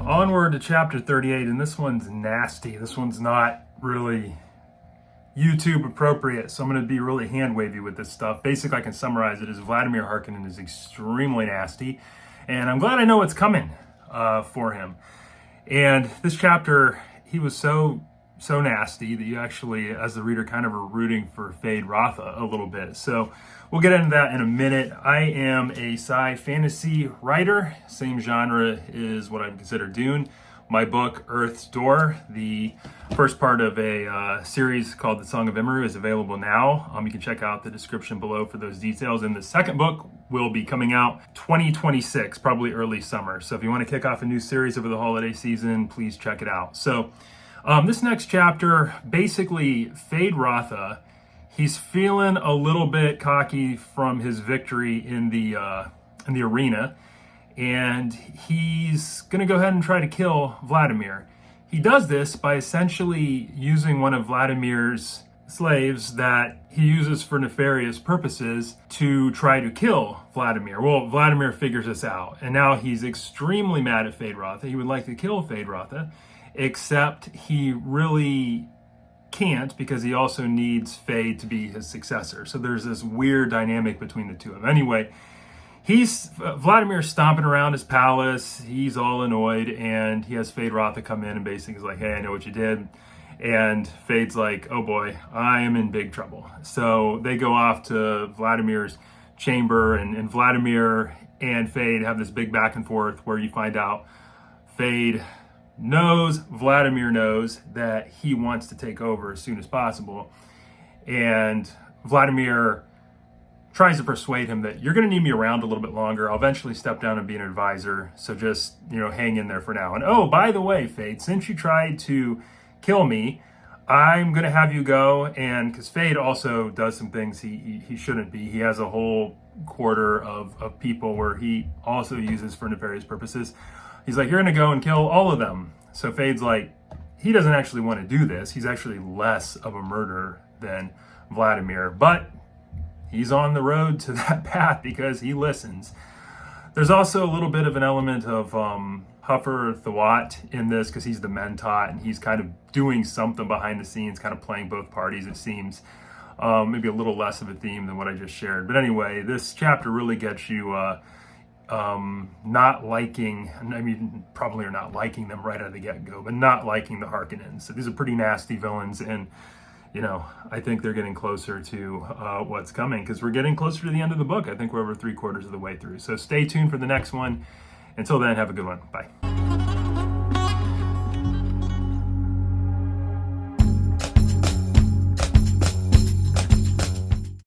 Onward to chapter 38, and this one's nasty. This one's not really YouTube appropriate, so I'm going to be really hand-wavy with this stuff. Basically, I can summarize it as Vladimir Harkonnen is extremely nasty, and I'm glad I know what's coming for him. And this chapter, he was so nasty that you actually, as the reader, kind of are rooting for FYDE Rotha a little bit. So we'll get into that in a minute. I am a sci fantasy writer. Same genre is what I consider Dune. My book, Earth's Door, the first part of a series called The Song of Imru, is available now. You can check out the description below for those details. And the second book will be coming out 2026, probably early summer. So if you want to kick off a new series over the holiday season, please check it out. So this next chapter, basically, FYDE Rotha, he's feeling a little bit cocky from his victory in the arena. And he's going to go ahead and try to kill Vladimir. He does this by essentially using one of Vladimir's slaves that he uses for nefarious purposes to try to kill Vladimir. Well, Vladimir figures this out, and now he's extremely mad at FYDE Rotha. He would like to kill FYDE Rotha, except he really can't because he also needs FYDE to be his successor. So there's this weird dynamic between the two of them. Anyway, Vladimir's stomping around his palace. He's all annoyed, and he has FYDE Rotha come in and basically is like, hey, I know what you did. And FYDE's like, oh boy, I am in big trouble. So they go off to Vladimir's chamber, and Vladimir and FYDE have this big back and forth where you find out FYDE knows, Vladimir knows that he wants to take over as soon as possible. And Vladimir tries to persuade him that you're going to need me around a little bit longer. I'll eventually step down and be an advisor. So just, hang in there for now. And oh, by the way, FYDE, since you tried to kill me, I'm going to have you go. And because FYDE also does some things he shouldn't be. He has a whole quarter of people where he also uses for nefarious purposes. He's like, you're going to go and kill all of them. So FYDE's like, he doesn't actually want to do this. He's actually less of a murderer than Vladimir. But he's on the road to that path because he listens. There's also a little bit of an element of Huffer Thawat in this because he's the Mentat and he's kind of doing something behind the scenes, kind of playing both parties, it seems. Maybe a little less of a theme than what I just shared. But anyway, this chapter really gets you not liking, probably are not liking them right out of the get-go, but not liking the Harkonnens. So these are pretty nasty villains, and I think they're getting closer to what's coming because we're getting closer to the end of the book. I think we're over 3/4 of the way through. So stay tuned for the next one. Until then, have a good one. Bye.